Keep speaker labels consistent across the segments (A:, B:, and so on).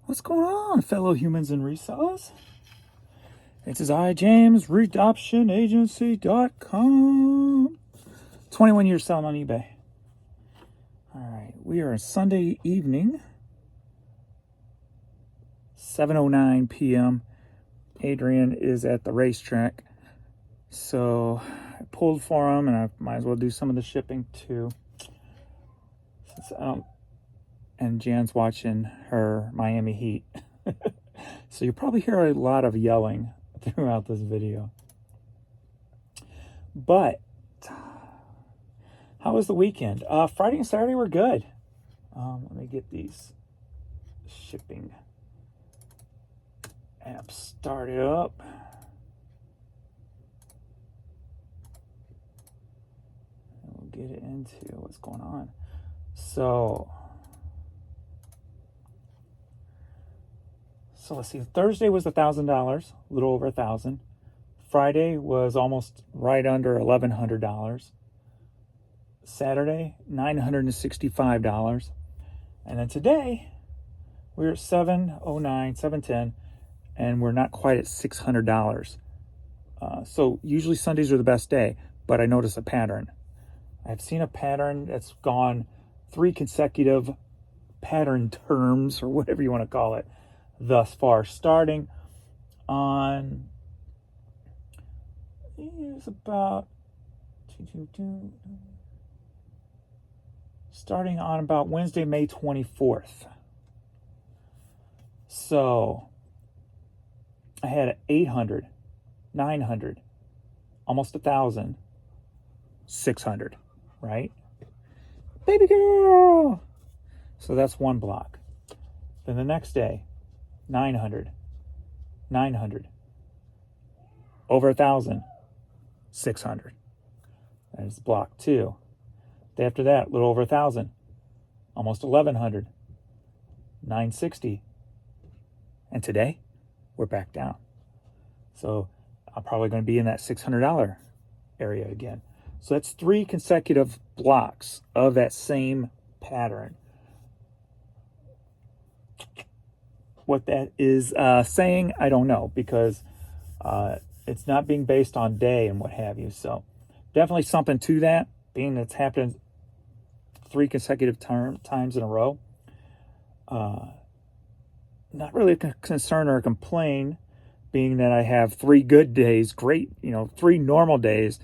A: What's going on, fellow humans and resellers? It is I, James, ReadoptionAgency.com. 21 years selling on eBay. All right, we are on Sunday evening, 7:09 p.m. Adrian is at the racetrack, so I pulled for him, and I might as well do some of the shipping too. And Jan's watching her Miami Heat. So you'll probably hear a lot of yelling throughout this video. But how was the weekend? Friday and Saturday were good. Let me get these shipping apps started up. And we'll get it into what's going on. So let's see. Thursday was $1,000, a little over $1,000. Friday was almost right under $1,100. Saturday, $965. And then today, we're at 709, 710, and we're not quite at $600. So usually Sundays are the best day, but I noticed a pattern. I've seen a pattern that's gone 3 consecutive pattern terms, or whatever you want to call it, thus far, starting on about Wednesday, May 24th. So I had 800, 900, almost 1,000, 600, right? Baby girl. So that's one block. Then the next day, 900, 900, over 1,000, 600. That is block 2. Day after that, a little over 1,000, almost 1,100, 960. And today, we're back down. So I'm probably going to be in that $600 area again. So that's 3 consecutive blocks of that same pattern. What that is saying, I don't know, because it's not being based on day and what have you. So definitely something to that, being that's happened 3 consecutive times in a row. Not really a concern or a complaint, being that I have 3 good days, 3 normal days,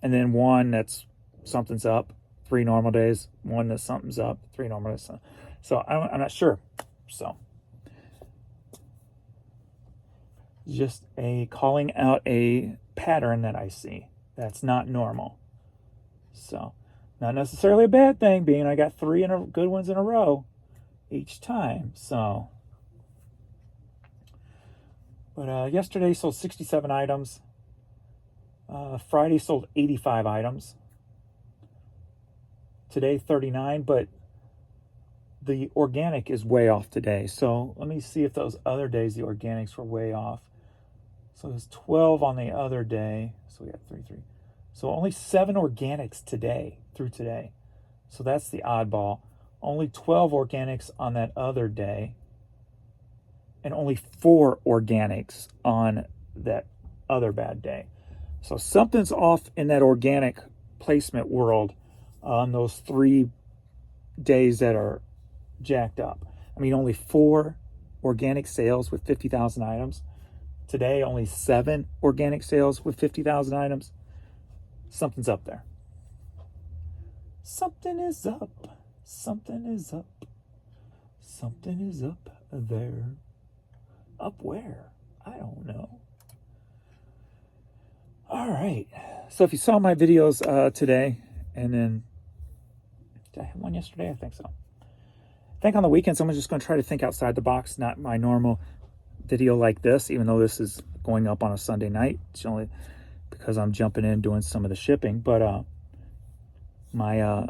A: and then one that's something's up, 3 normal days, one that something's up, 3 normal days. So I'm not sure. So just calling out a pattern that I see that's not normal. So not necessarily a bad thing, being I got 3 good ones in a row each time. So, but yesterday sold 67 items. Friday sold 85 items. Today 39, but the organic is way off today. So let me see if those other days the organics were way off. So there's 12 on the other day. So we got 3. So only 7 organics through today. So that's the oddball. Only 12 organics on that other day. And only 4 organics on that other bad day. So something's off in that organic placement world on those 3 days that are jacked up. I mean, only 4 organic sales with 50,000 items. Today, only 7 organic sales with 50,000 items. Something's up there. Something is up. Something is up. Something is up there. Up where? I don't know. All right. So if you saw my videos today, and then, did I have one yesterday? I think so. I think on the weekends, I'm just going to try to think outside the box, not my normal video like this, even though this is going up on a Sunday night. It's only because I'm jumping in doing some of the shipping. But my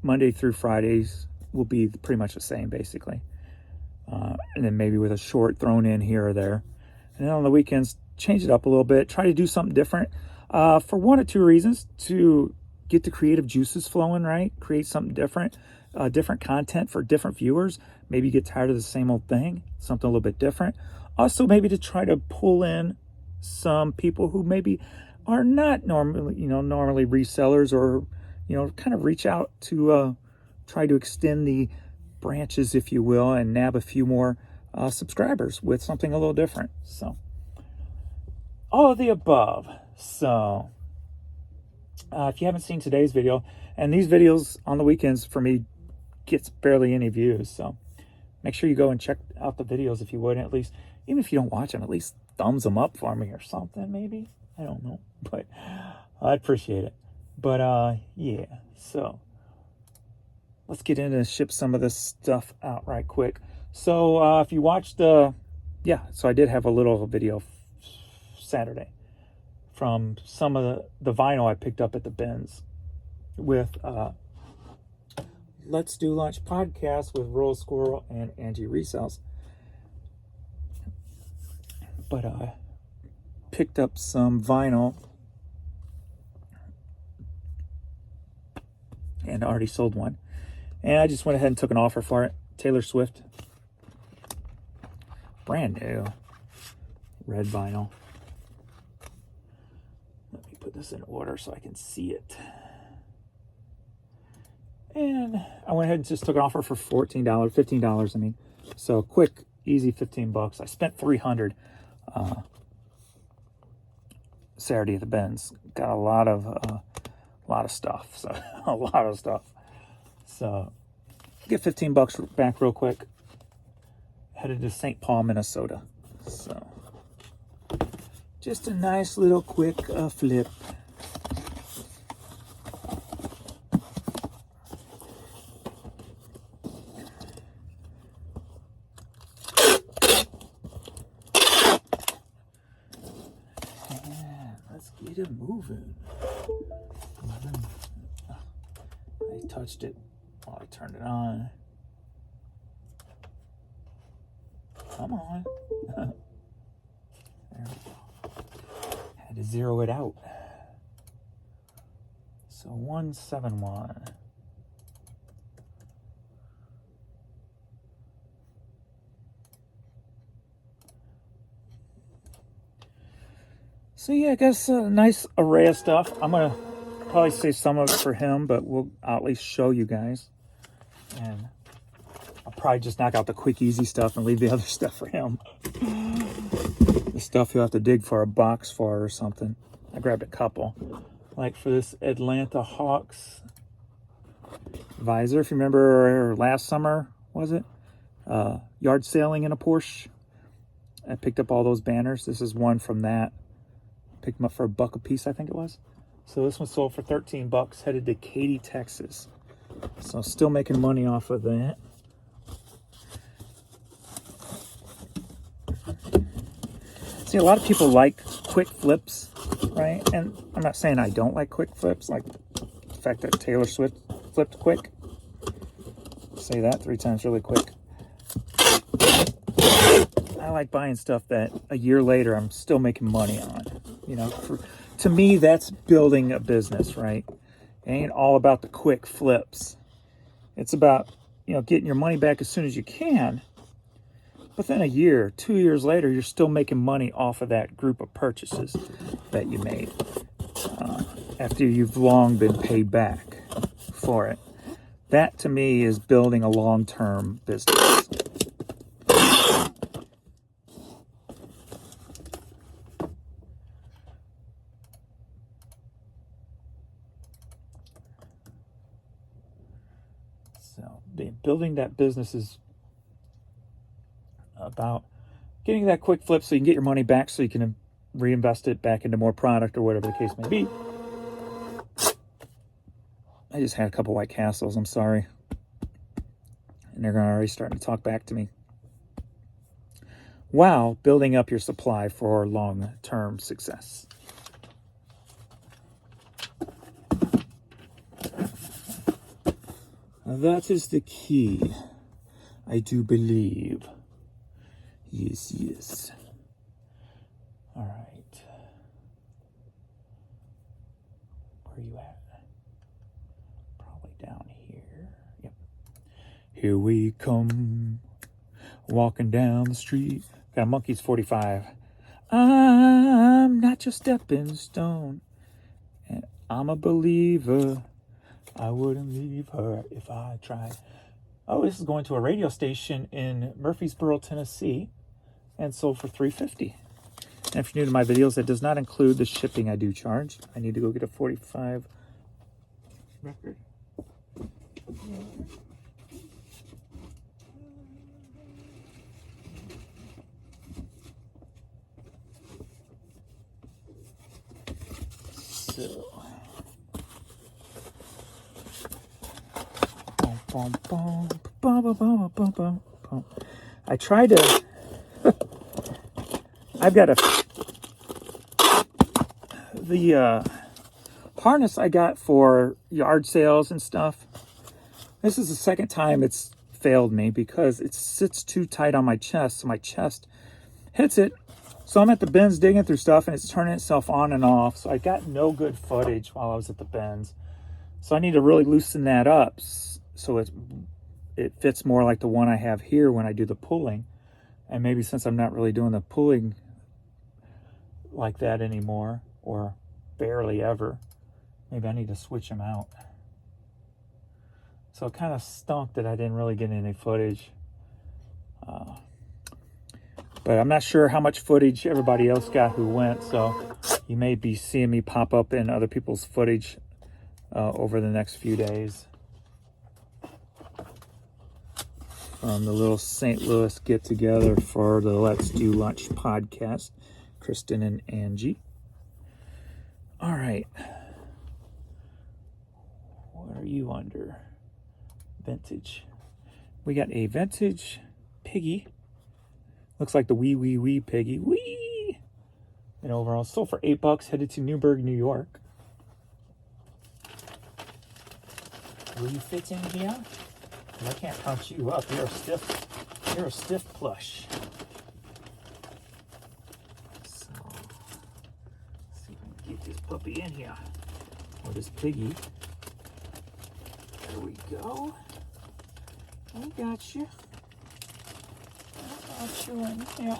A: Monday through Fridays will be pretty much the same, basically. And then maybe with a short thrown in here or there. And then on the weekends, change it up a little bit. Try to do something different for 1 or 2 reasons. To get the creative juices flowing, right? Create something different. different content for different viewers. Maybe you get tired of the same old thing, something a little bit different. Also, maybe to try to pull in some people who maybe are not normally resellers, or kind of reach out to try to extend the branches, if you will, and nab a few more subscribers with something a little different. So all of the above. So if you haven't seen today's video, and these videos on the weekends for me gets barely any views, so make sure you go and check out the videos if you would. At least, even if you don't watch them, at least thumbs them up for me or something, maybe. I don't know, but I'd appreciate it. But yeah, so let's get into ship some of this stuff out right quick. So if you watched so I did have a little video Saturday from some of the vinyl I picked up at the bins with Let's Do Lunch podcast with Roll Squirrel and Angie Resells. But I picked up some vinyl and already sold one. And I just went ahead and took an offer for it. Taylor Swift. Brand new. Red vinyl. Let me put this in order so I can see it. And I went ahead and just took an offer for $14, $15, I mean. So quick, easy $15. I spent $300 Saturday at the bins. Got a lot of stuff. So a lot of stuff. So get $15 back real quick. Headed to St. Paul, Minnesota. So just a nice little quick flip. Let's get it moving. I touched it while I turned it on. Come on. There we go. Had to zero it out. So 171. So yeah, I guess a nice array of stuff. I'm gonna probably save some of it for him, but I'll at least show you guys. And I'll probably just knock out the quick, easy stuff and leave the other stuff for him. The stuff you'll have to dig for a box for or something. I grabbed a couple. Like for this Atlanta Hawks visor, if you remember last summer, was it? Yard sailing in a Porsche. I picked up all those banners. This is one from that. Picked them up for $1 a piece, I think it was. So this one sold for $13, headed to Katy, Texas. So still making money off of that. See, a lot of people like quick flips, right? And I'm not saying I don't like quick flips, like the fact that Taylor Swift flipped quick. Say that 3 times really quick. I like buying stuff that a year later I'm still making money on. To me, that's building a business, right? It ain't all about the quick flips. It's about, getting your money back as soon as you can. But then a year, 2 years later, you're still making money off of that group of purchases that you made after you've long been paid back for it. That, to me, is building a long-term business. So building that business is about getting that quick flip so you can get your money back so you can reinvest it back into more product or whatever the case may be. I just had a couple White Castles, I'm sorry. And they're already starting to talk back to me. While building up your supply for long-term success. That is the key, I do believe. Yes. All right. Where are you at? Probably down here. Yep. Here we come, walking down the street. Got a Monkeys 45. I'm not your stepping stone, and I'm a believer. I wouldn't leave her if I tried. Oh, this is going to a radio station in Murfreesboro, Tennessee, and sold for $3.50. And if you're new to my videos, that does not include the shipping I do charge. I need to go get a 45 record. So, I try to. I've got the harness I got for yard sales and stuff. This is the second time it's failed me because it sits too tight on my chest, so my chest hits it. So I'm at the bins digging through stuff and it's turning itself on and off. So I got no good footage while I was at the bins. So I need to really loosen that up so it fits more like the one I have here when I do the pulling. And maybe since I'm not really doing the pulling like that anymore, or barely ever, maybe I need to switch them out. So it kind of stunk that I didn't really get any footage. But I'm not sure how much footage everybody else got who went, so you may be seeing me pop up in other people's footage over the next few days. From the little St. Louis get-together for the Let's Do Lunch podcast, Kristen and Angie. All right. What are you under? Vintage. We got a vintage piggy. Looks like the wee piggy. Wee! And overall, sold for $8, headed to Newburgh, New York. Will you fit in here? I can't punch you up. You're a stiff plush. So, let's see if I can get this puppy in here. Or this piggy. There we go. I got you. I got you in here.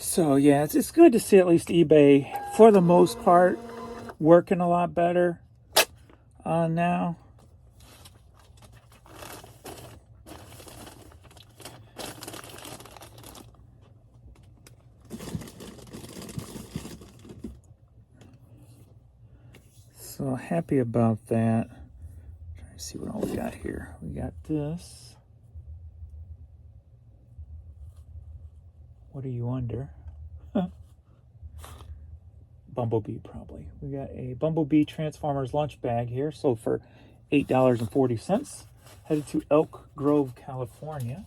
A: So yeah, it's good to see at least eBay, for the most part, working a lot better now. So happy about that. Trying to see what all we got here. We got this. What are you under? Bumblebee, probably. We got a Bumblebee Transformers lunch bag here, sold for $8.40. Headed to Elk Grove, California.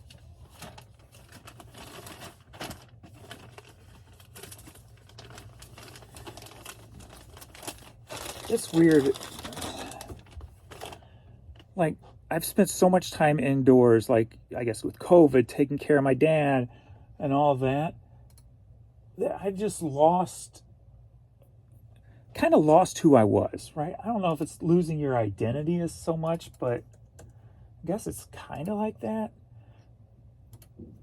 A: It's weird. Like, I've spent so much time indoors, like, I guess with COVID, taking care of my dad and all that I just kind of lost who I was, right? I don't know if it's losing your identity as so much, but I guess it's kind of like that.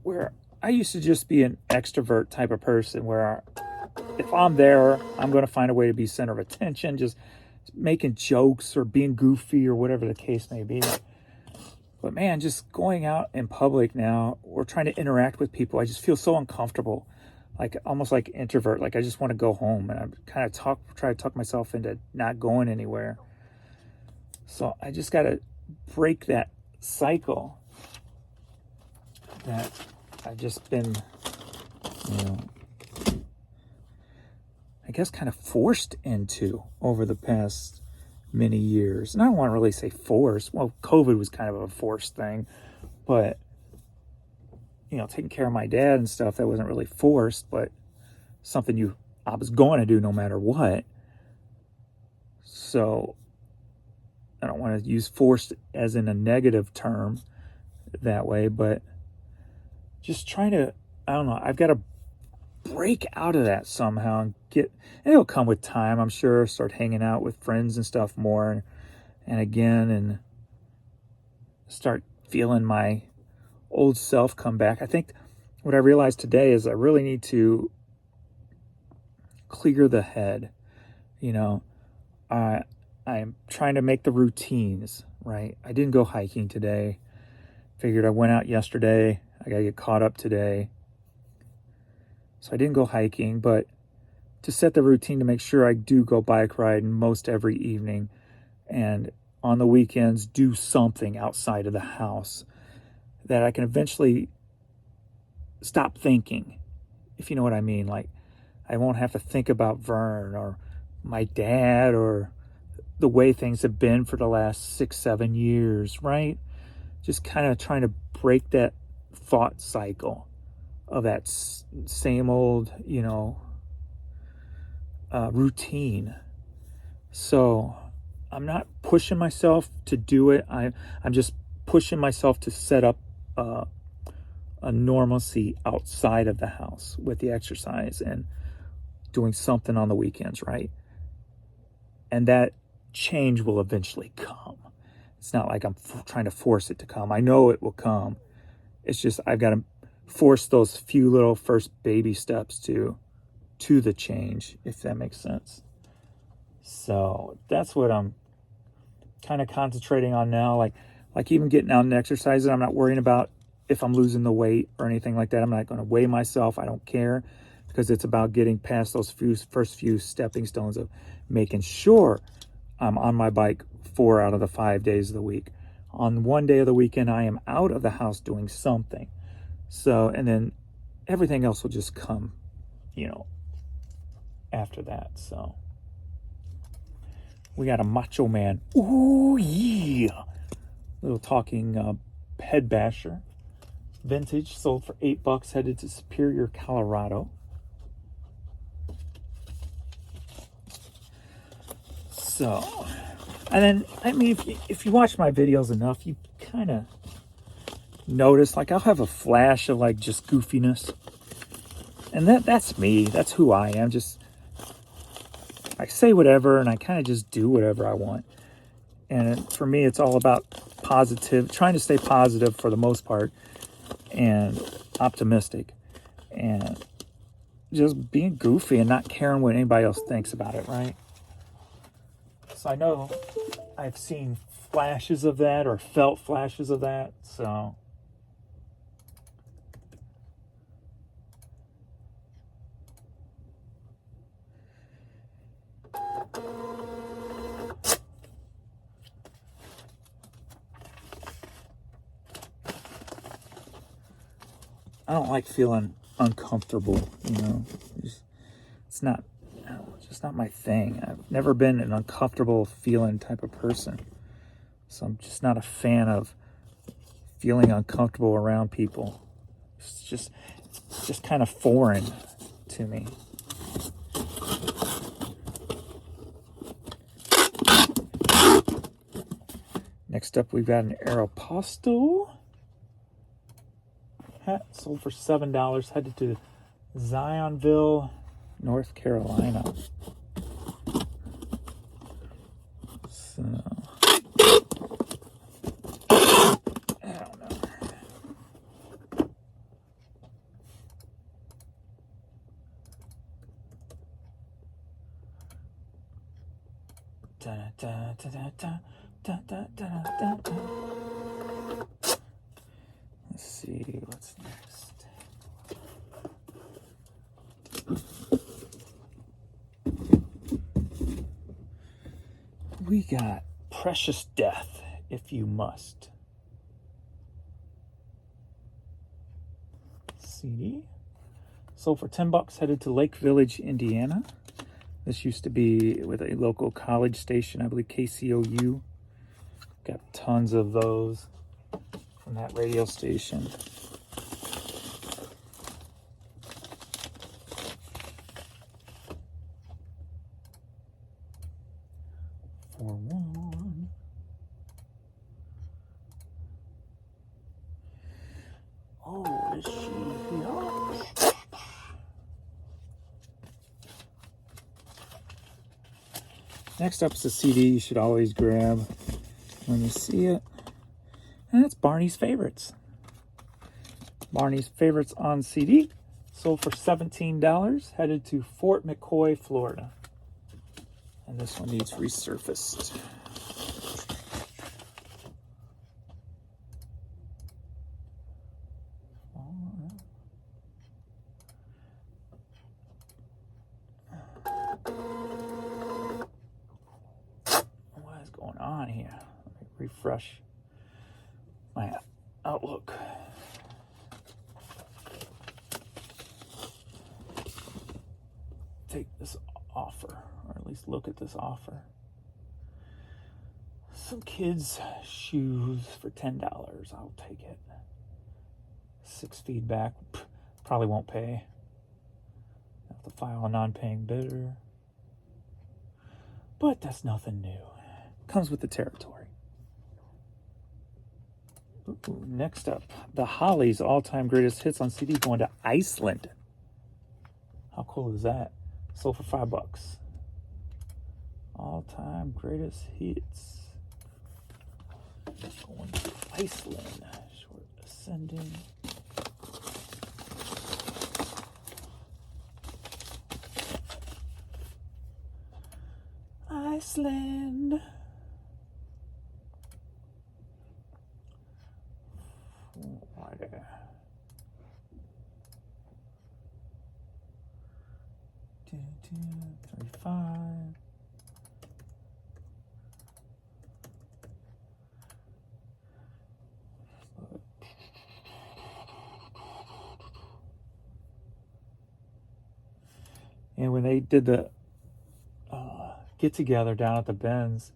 A: Where I used to just be an extrovert type of person where if I'm there, I'm going to find a way to be center of attention, just making jokes or being goofy or whatever the case may be. But man, just going out in public now or trying to interact with people, I just feel so uncomfortable. Like almost like introvert. Like I just want to go home, and I'm kind of try to talk myself into not going anywhere. So I just got to break that cycle that I've just been, I guess kind of forced into over the past many years. And I don't want to really say forced. Well, COVID was kind of a forced thing, but taking care of my dad and stuff, that wasn't really forced, but something I was going to do no matter what. So I don't want to use forced as in a negative term that way, but just trying to I don't know. I've got to break out of that somehow and it'll come with time, I'm sure. Start hanging out with friends and stuff more and again, and start feeling my old self come back. I think what I realized today is I really need to clear the head. You know, I'm trying to make the routines, right? I didn't go hiking today. Figured I went out yesterday. I got to get caught up today. So I didn't go hiking, but to set the routine to make sure I do go bike riding most every evening, and on the weekends do something outside of the house that I can eventually stop thinking, if you know what I mean. Like, I won't have to think about Vern or my dad or the way things have been for the last 6-7 years, right? Just kind of trying to break that thought cycle of that same old, routine. So I'm not pushing myself to do it. I'm just pushing myself to set up a normalcy outside of the house with the exercise and doing something on the weekends, right? And that change will eventually come. It's not like I'm trying to force it to come. I know it will come. It's just I've got to force those few little first baby steps to the change, if that makes sense. So that's what I'm kind of concentrating on now. Like even getting out and exercising, I'm not worrying about if I'm losing the weight or anything like that. I'm not going to weigh myself. I don't care, because it's about getting past those first few stepping stones of making sure I'm on my bike 4 out of the 5 days of the week. On one day of the weekend, I am out of the house doing something. So, and then everything else will just come, after that. So we got a Macho Man. Ooh, yeah. Little talking head basher. Vintage, sold for $8, headed to Superior, Colorado. So, and then, I mean, if you watch my videos enough, you kind of notice, like, I'll have a flash of, like, just goofiness. And that's me. That's who I am. Just, I say whatever, and I kind of just do whatever I want. And for me, it's all about trying to stay positive for the most part, and optimistic, and just being goofy and not caring what anybody else thinks about it, right? So I know I've seen flashes of that, or felt flashes of that, so I don't like feeling uncomfortable, it's not, it's just not my thing. I've never been an uncomfortable feeling type of person. So I'm just not a fan of feeling uncomfortable around people. It's just kind of foreign to me. Next up, we've got an Aeropostale hat, sold for $7, headed to Zionville, North Carolina. So, I don't know. Da, da, da, da, da. Da, da, da, da, da. Let's see what's next. We got Precious Death, If You Must. CD. Sold for $10, headed to Lake Village, Indiana. This used to be with a local college station, I believe KCOU. Got tons of those from that radio station. For one. Oh, is she here? Next up is a CD you should always grab when you see it. And it's Barney's Favorites. Barney's Favorites on CD. Sold for $17. Headed to Fort McCoy, Florida. And this one needs resurfaced. What is going on here? Let me refresh my Outlook. Take this offer, or at least look at this offer. Some kids' shoes for $10. I'll take it. 6 feedback. Probably won't pay. Have to file a non-paying bidder. But that's nothing new. Comes with the territory. Ooh, next up, the Hollies all-time greatest hits on CD going to Iceland. How cool is that? Sold for $5. All-time greatest hits. Going to Iceland. Short ascending. Iceland. Right there. Two, 35. And when they did the get together down at the Benz,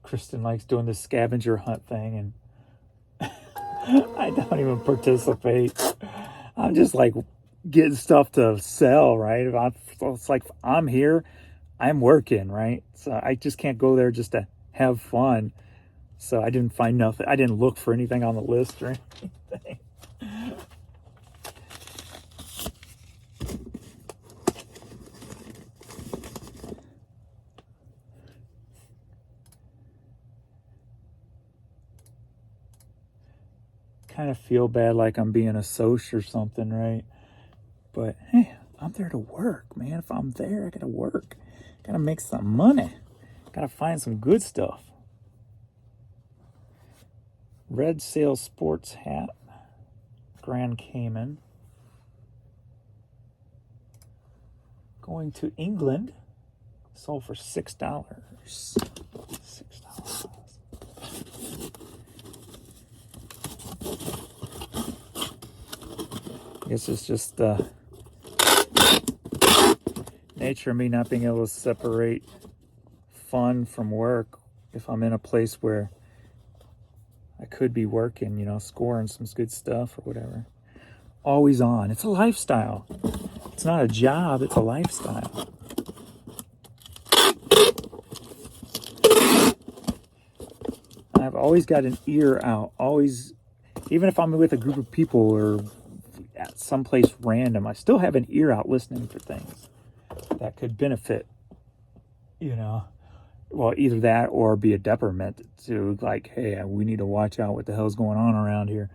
A: Kristen likes doing the scavenger hunt thing, and I don't even participate. I'm just like getting stuff to sell, right? It's like I'm here, I'm working, right? So I just can't go there just to have fun. So I didn't find nothing. I didn't look for anything on the list or anything. Kind of feel bad like I'm being a soc or something, right? But hey, I'm there to work, man. If I'm there, I gotta work. Gotta make some money. Gotta find some good stuff. Red Sail Sports hat. Grand Cayman. Going to England. Sold for $6. $6. I guess it's just nature of me not being able to separate fun from work if I'm in a place where I could be working, you know, scoring some good stuff or whatever. Always on. It's a lifestyle. It's not a job, it's a lifestyle. I've always got an ear out. Always, even if I'm with a group of people or at someplace random, I still have an ear out listening for things that could benefit, you know, well, either that or be a detriment to, like, hey, we need to watch out what the hell's going on around here.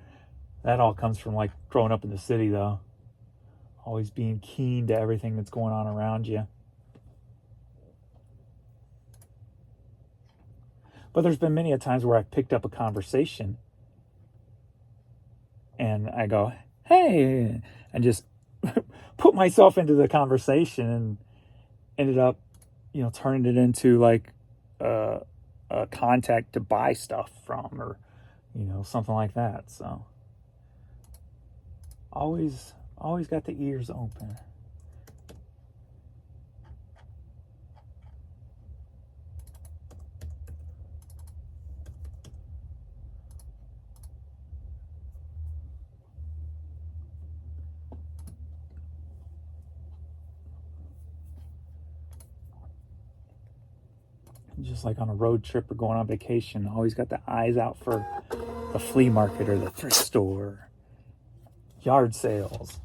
A: That all comes from, like, growing up in the city, though. Always being keen to everything that's going on around you. But there's been many a times where I've picked up a conversation and I go, hey, and just put myself into the conversation and ended up, you know, turning it into like a contact to buy stuff from, or, you know, something like that. So always got the ears open. Just like on a road trip or going on vacation, always got the eyes out for the flea market or the thrift store, yard sales.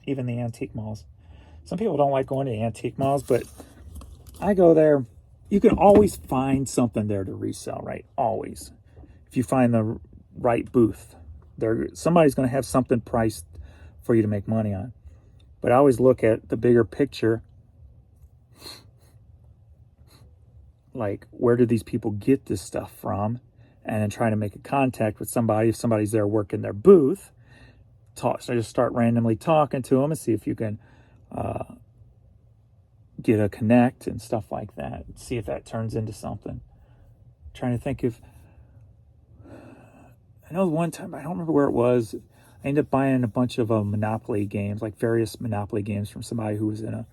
A: Even the antique malls. Some people don't like going to antique malls, but I go there. You can always find something there to resell, right? Always. If you find the right booth, somebody's going to have something priced for you to make money on. But I always look at the bigger picture. Like, where do these people get this stuff from? And then try to make a contact with somebody. If somebody's there working their booth, so just start randomly talking to them and see if you can get a connect and stuff like that. See if that turns into something. Trying to think if... I know one time, I don't remember where it was, I ended up buying a bunch of Monopoly games, like various Monopoly games from somebody who was in a...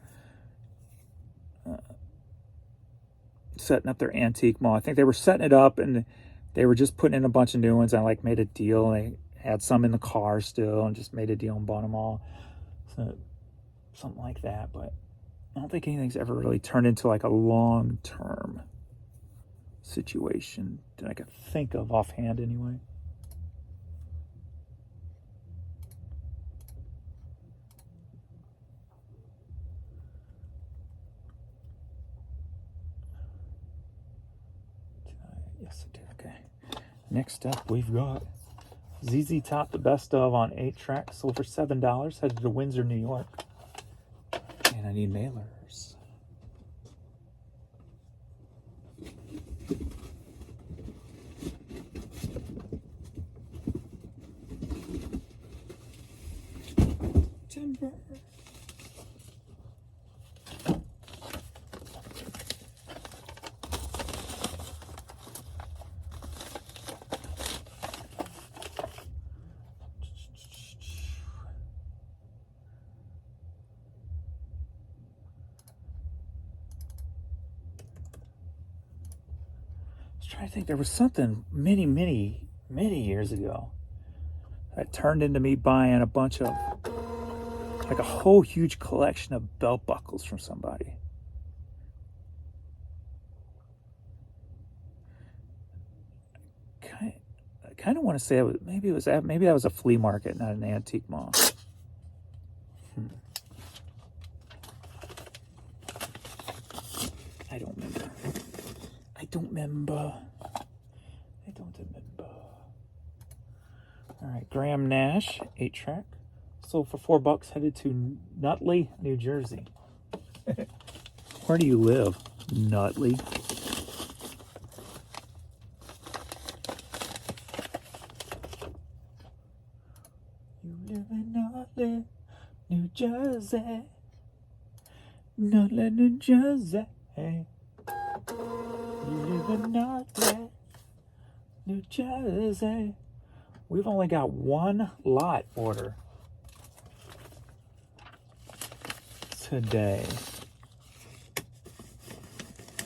A: setting up their antique mall. I think they were setting it up and they were just putting in a bunch of new ones. I like made a deal. They had some in the car still and just made a deal and bought them all. So something like that. But I don't think anything's ever really turned into like a long-term situation that I could think of offhand anyway. Yes, I did. Okay. Next up, we've got ZZ Top, the best of on 8-track, sold for $7, headed to Windsor, New York. And I need mailers. Timber. I think there was something many years ago that turned into me buying a bunch of, like a whole huge collection of belt buckles from somebody. I kind of want to say it was, maybe that was a flea market, not an antique mall. I don't remember. All right, Graham Nash, 8-track. Sold for $4, headed to Nutley, New Jersey. Where do you live, Nutley? You live in Nutley, New Jersey. Nutley, New Jersey. You live in Nutley, New Jersey. We've only got one lot order today,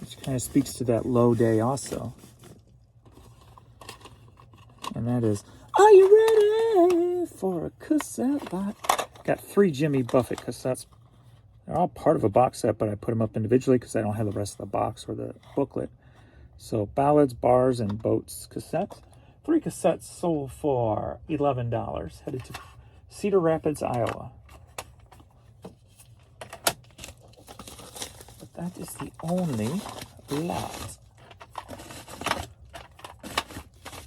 A: which kind of speaks to that low day also. And that is, are you ready for a cassette lot? Got 3 Jimmy Buffett cassettes. They're all part of a box set, but I put them up individually because I don't have the rest of the box or the booklet. So ballads, bars, and boats cassettes. 3 cassettes sold for $11, headed to Cedar Rapids, Iowa. But that is the only lot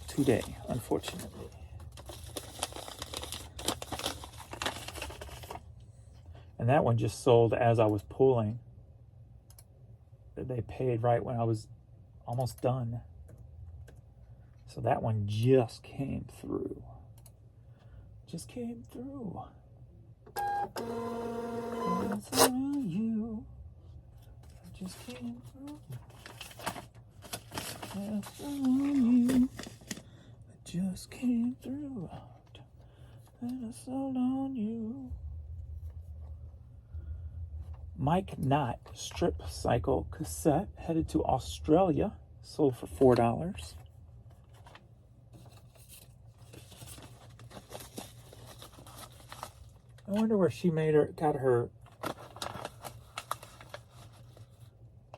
A: today, unfortunately. And that one just sold as I was pulling. They paid right when I was almost done. So that one just came through. Just came through. That's on you. Just came through. That's on you. Just came through. And I sold on you. Mike Knott Strip Cycle cassette, headed to Australia, sold for $4. I wonder where she got her,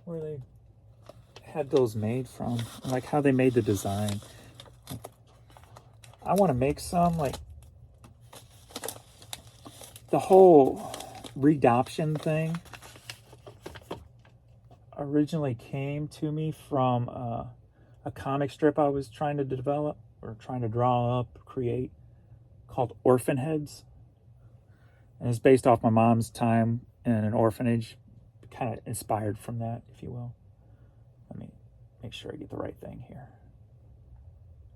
A: where they had those made from, like how they made the design. I want to make some, like, the whole redoption thing originally came to me from a comic strip I was trying to develop or trying to draw up, create, called Orphan Heads. And it's based off my mom's time in an orphanage, kind of inspired from that, if you will. Let me make sure I get the right thing here.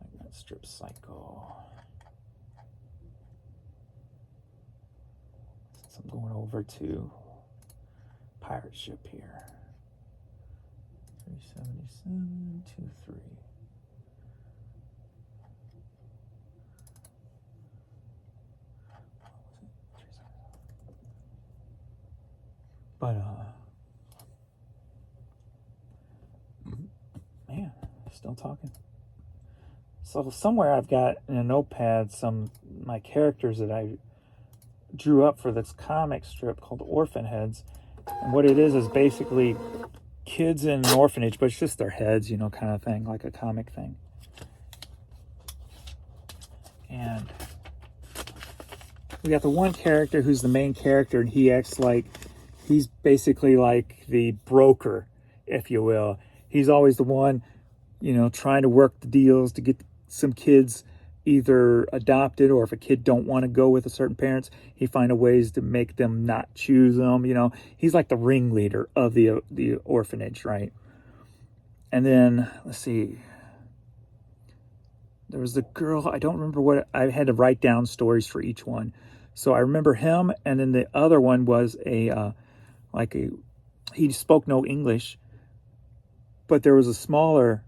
A: I got Strip Cycle. Since I'm going over to Pirate Ship here. 377, 23. But, man, still talking. So somewhere I've got in a notepad my characters that I drew up for this comic strip called Orphan Heads. And what it is basically kids in an orphanage, but it's just their heads, you know, kind of thing, like a comic thing. And we got the one character who's the main character, and he acts like he's basically like the broker, if you will. He's always the one, you know, trying to work the deals to get some kids either adopted, or if a kid don't want to go with a certain parents, he find ways to make them not choose them. You know, he's like the ringleader of the orphanage, right? And then let's see, there was the girl, I don't remember what, I had to write down stories for each one. So I remember him, and then the other one was he spoke no English, but there was a smaller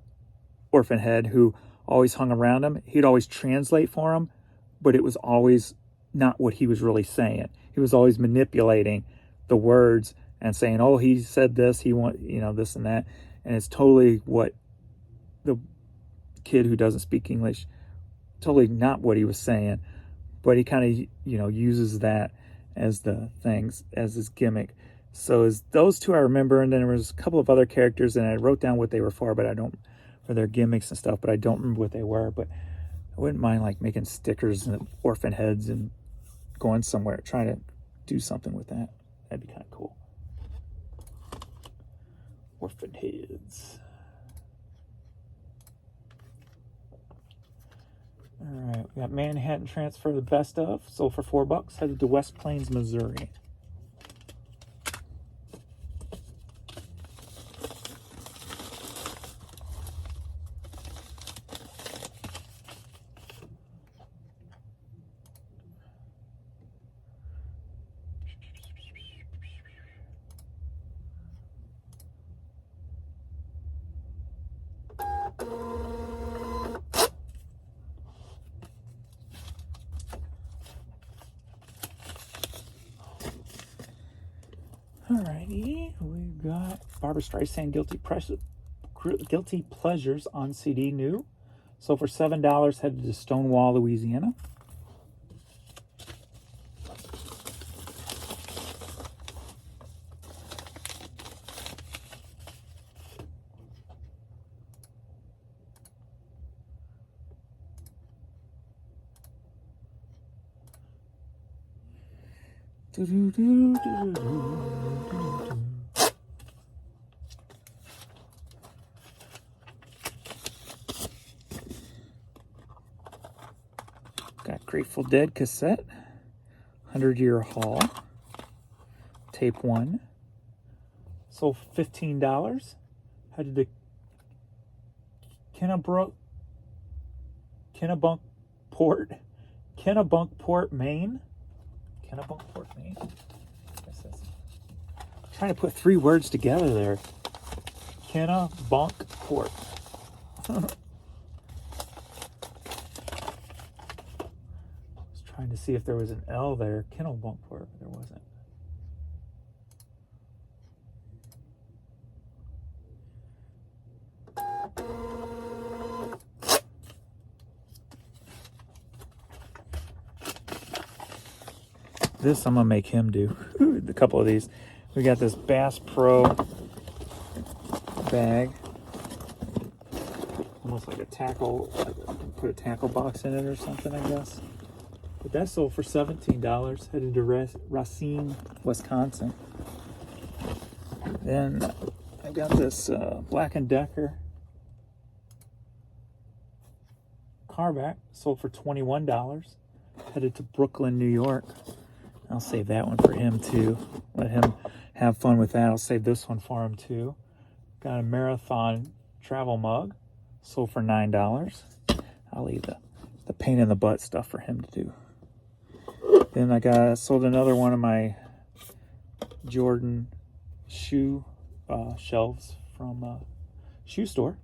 A: orphan head who always hung around him. He'd always translate for him, but it was always not what he was really saying. He was always manipulating the words and saying, oh, he said this, he want, you know, this and that. And it's totally what the kid who doesn't speak English, totally not what he was saying, but he kind of, you know, uses that as the things, as his gimmick. So as those two I remember, and then there was a couple of other characters, and I wrote down what they were for, but I don't, for their gimmicks and stuff, but I don't remember what they were. But I wouldn't mind like making stickers and orphan heads and going somewhere, trying to do something with that. That'd be kind of cool. Orphan heads. All right, we got Manhattan Transfer, the best of, sold for $4, headed to West Plains, Missouri. Alrighty, we've got Barbra Streisand, Guilty Pleasures on CD new. So for $7, headed to Stonewall, Louisiana. Got Grateful Dead cassette, 100-Year Haul, tape 1. Sold $15. Headed to Kennebunkport, Maine. Kennebunkport, Maine. Trying to put 3 words together there. Kennebunkport. Trying to see if there was an L there. Kennebunkport, but there wasn't. This I'm gonna make him do. A couple of these. We got this Bass Pro bag. Almost like a tackle, put a tackle box in it or something, I guess. But that sold for $17. Headed to Racine, Wisconsin. Then I got this Black & Decker carback, sold for $21. Headed to Brooklyn, New York. I'll save that one for him too. Let him have fun with that. I'll save this one for him too. Got a Marathon travel mug, sold for $9. I'll leave the pain in the butt stuff for him to do. Then I sold another one of my Jordan shoe shelves from a shoe store.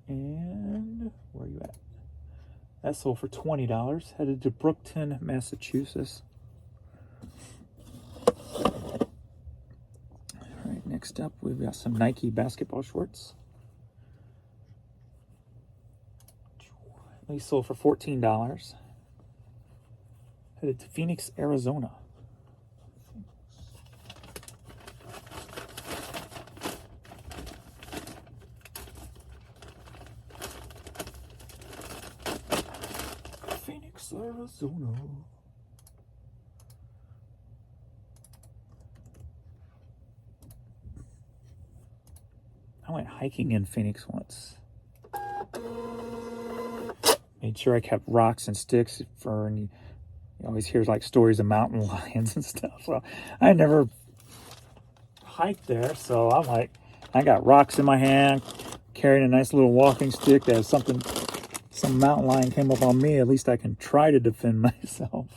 A: And where are you at? That sold for $20. Headed to Brookton, Massachusetts. All right, next up we've got some Nike basketball shorts. These sold for $14. Headed to Phoenix, Arizona. Phoenix, Arizona. I went hiking in Phoenix once. Made sure I kept rocks and sticks and you always hear like stories of mountain lions and stuff. So I never hiked there, so I'm like, I got rocks in my hand, carrying a nice little walking stick that if some mountain lion came up on me, at least I can try to defend myself.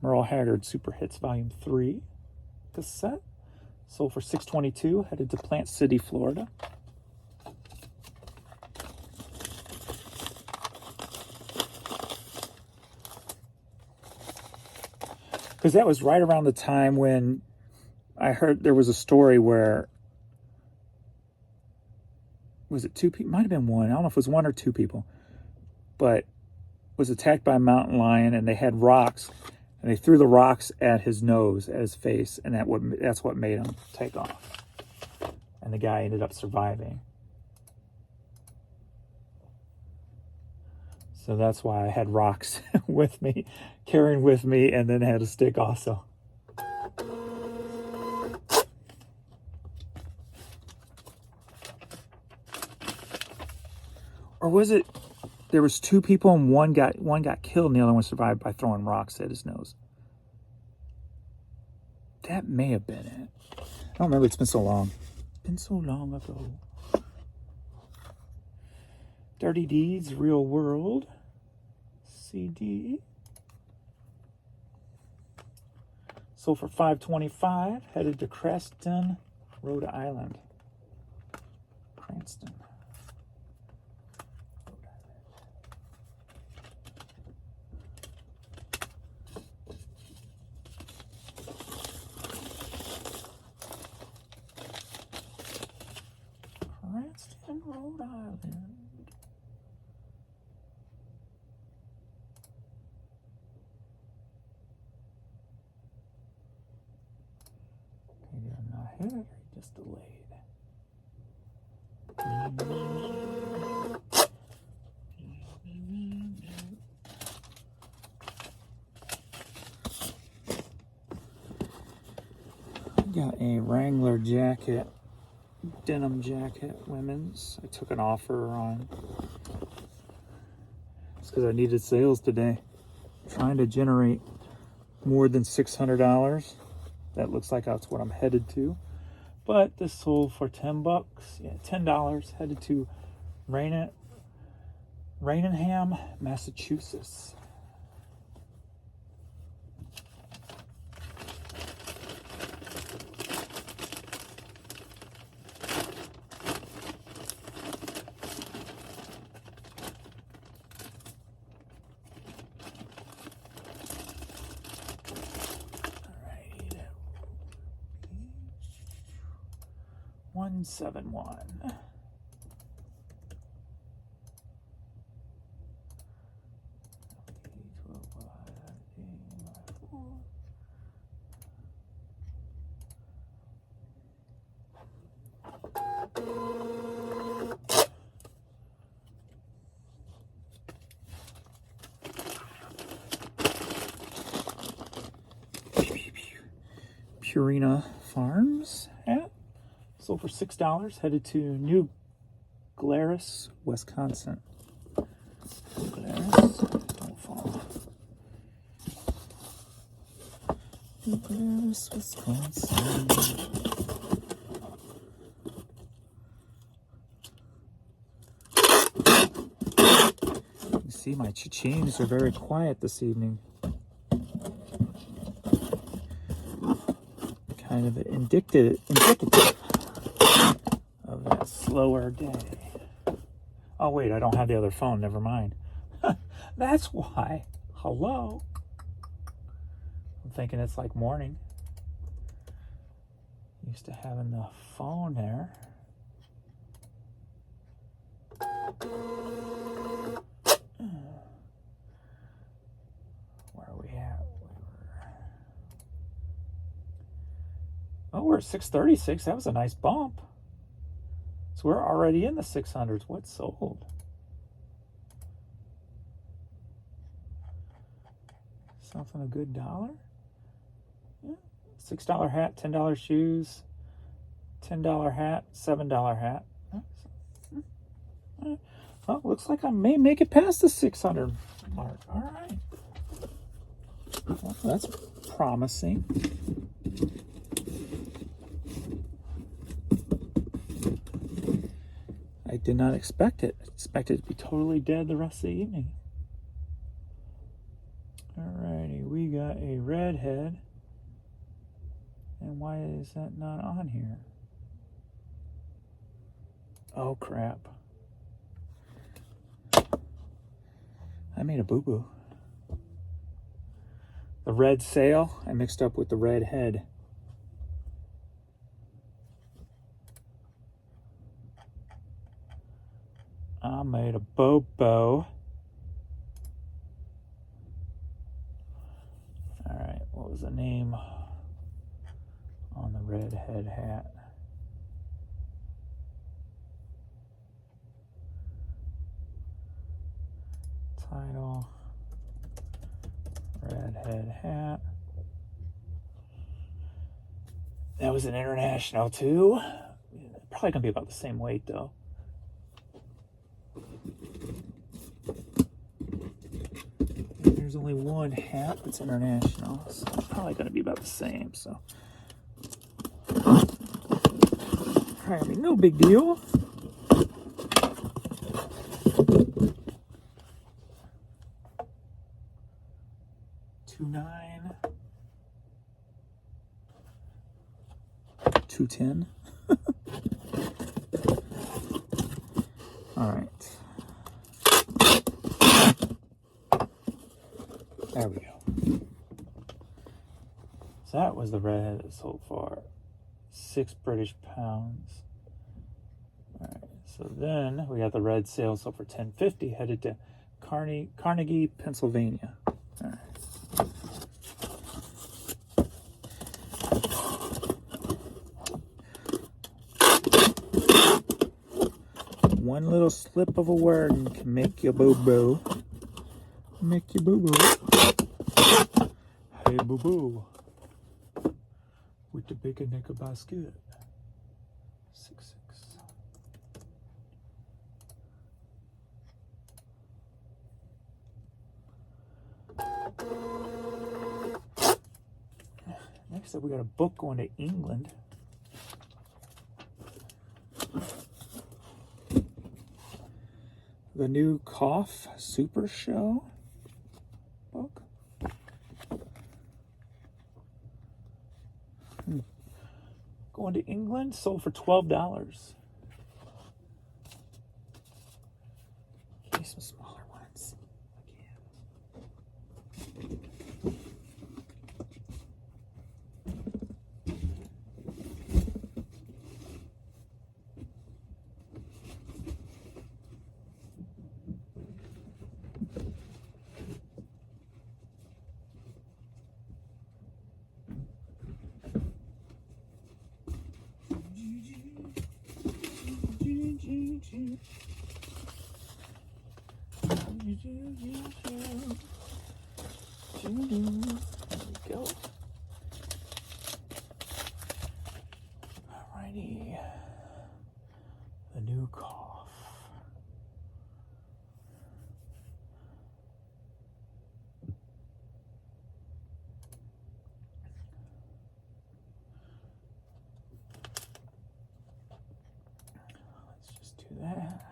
A: Merle Haggard Super Hits Volume 3 cassette. Sold for $6.22. Headed to Plant City, Florida. Because that was right around the time when I heard there was a story where, was it two people? Might have been one. I don't know if it was one or two people, but was attacked by a mountain lion, and they had rocks, and they threw the rocks at his nose, at his face, and that's what made him take off. And the guy ended up surviving. So that's why I had rocks with me, carrying with me, and then had a stick also. Or was it there was two people and one got killed and the other one survived by throwing rocks at his nose? That may have been it. I don't remember. It's been so long. Been so long ago. Dirty Deeds, Real World CD. Sold for $5.25. Headed to Cranston, Rhode Island. Cranston. Cranston, Rhode Island. You're not here, you're just delayed. Got a Wrangler jacket, denim jacket, women's. I took an offer on. It's because I needed sales today. Trying to generate more than $600. That looks like that's what I'm headed to. But this sold for $10. Yeah, $10. Headed to Raynham, Massachusetts. Alrighty, 171. Purina Farms hat. Sold for $6. Headed to New Glarus, Wisconsin. Glarus, don't fall. New Glarus, Wisconsin. You see, my cha-chings are very quiet this evening. Kind of indicative of that slower day. Oh wait, I don't have the other phone, never mind. That's why. Hello? I'm thinking it's like morning. Used to having the phone there. Where are we at? Oh, we're at 636. That was a nice bump. So we're already in the 600s. What's sold? Something a good dollar? Yeah. $6 hat, $10 shoes, $10 hat, $7 hat. Well, looks like I may make it past the 600 mark. All right. Well, that's promising. I did not expect it. I expected it to be totally dead the rest of the evening. Alrighty, we got a redhead. And why is that not on here? Oh crap. I made a boo-boo. The red sail I mixed up with the red head. I made a bobo. Alright, what was the name on the red head hat? Title, red head hat. That was an international too. Probably gonna be about the same weight though. There's only one hat that's international, so it's probably going to be about the same. So, I mean, no big deal. $2.9, $2.10. All right. There we go. So that was the redhead that sold for £6 British. All right. So then we got the red sail sold for $10.50, headed to Carnegie, Pennsylvania. All right. One little slip of a word can make you boo-boo. Make you boo-boo. Hey, boo-boo. With the bacon nickel basket. 6. Next up, we got a book going to England. The new Cough Super Show book. Going to England, sold for $12. Give me some smaller ones. There we go. new cough. Let's just do that.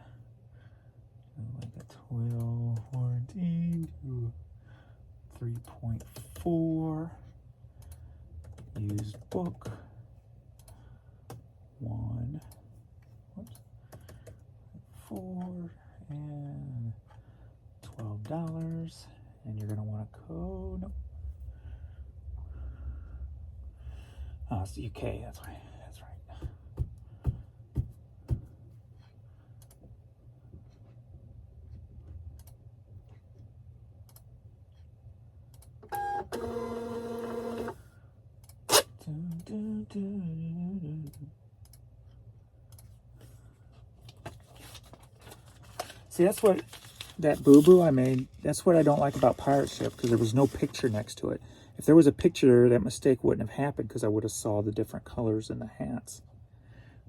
A: Like a 12 warranty to 3.4. Used book. 1. Whoops. 4 and $12. And you're gonna want a code. Nope. Oh, it's the UK. That's right. That's right. See, that's what that boo-boo I made, that's what I don't like about Pirate Ship, because there was no picture next to it. If there was a picture, that mistake wouldn't have happened, because I would have saw the different colors in the hats.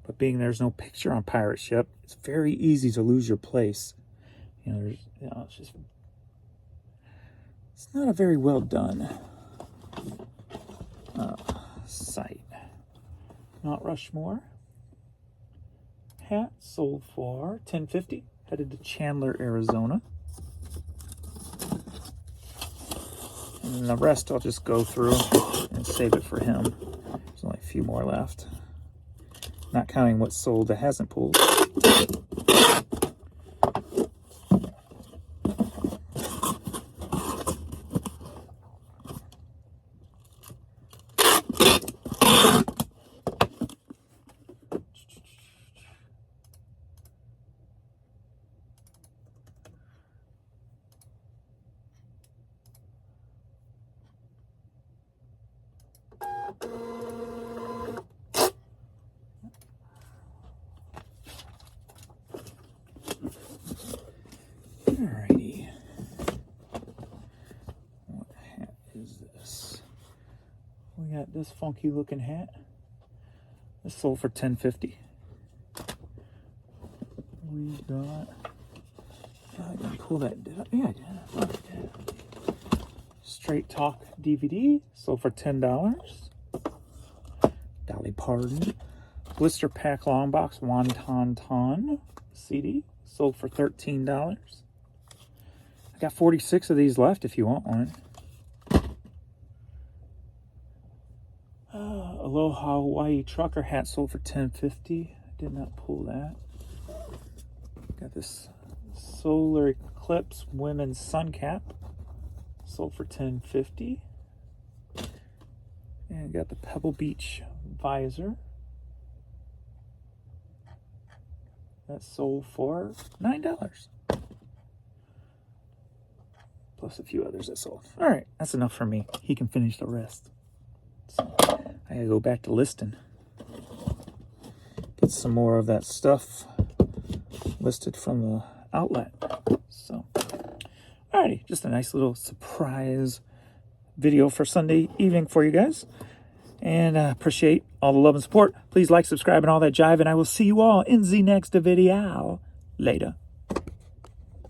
A: But being there's no picture on Pirate Ship, it's very easy to lose your place. You know, it's not a very well done site. Mount Rushmore hat sold for $10.50. Headed to Chandler, Arizona. And then the rest I'll just go through and save it for him. There's only a few more left. Not counting what's sold that hasn't pulled. Alrighty. What hat is this? We got this funky looking hat. This sold for $10.50. We've got, I didn't pull that, did I? Yeah, I did. I thought I did. Straight Talk DVD, sold for $10. Dolly Parton. Blister Pack Long Box Wonton Ton CD, sold for $13. I got 46 of these left if you want one. Aloha Hawaii Trucker hat sold for $10.50. I did not pull that. Got this Solar Eclipse Women's Sun Cap, sold for $10.50. And got the Pebble Beach visor. That sold for $9. Plus a few others that sold. All right, that's enough for me. He can finish the rest. So I gotta go back to listing. Get some more of that stuff listed from the outlet. So, alrighty, just a nice little surprise video for Sunday evening for you guys. And appreciate all the love and support. Please like, subscribe, and all that jive. And I will see you all in the next video. Later.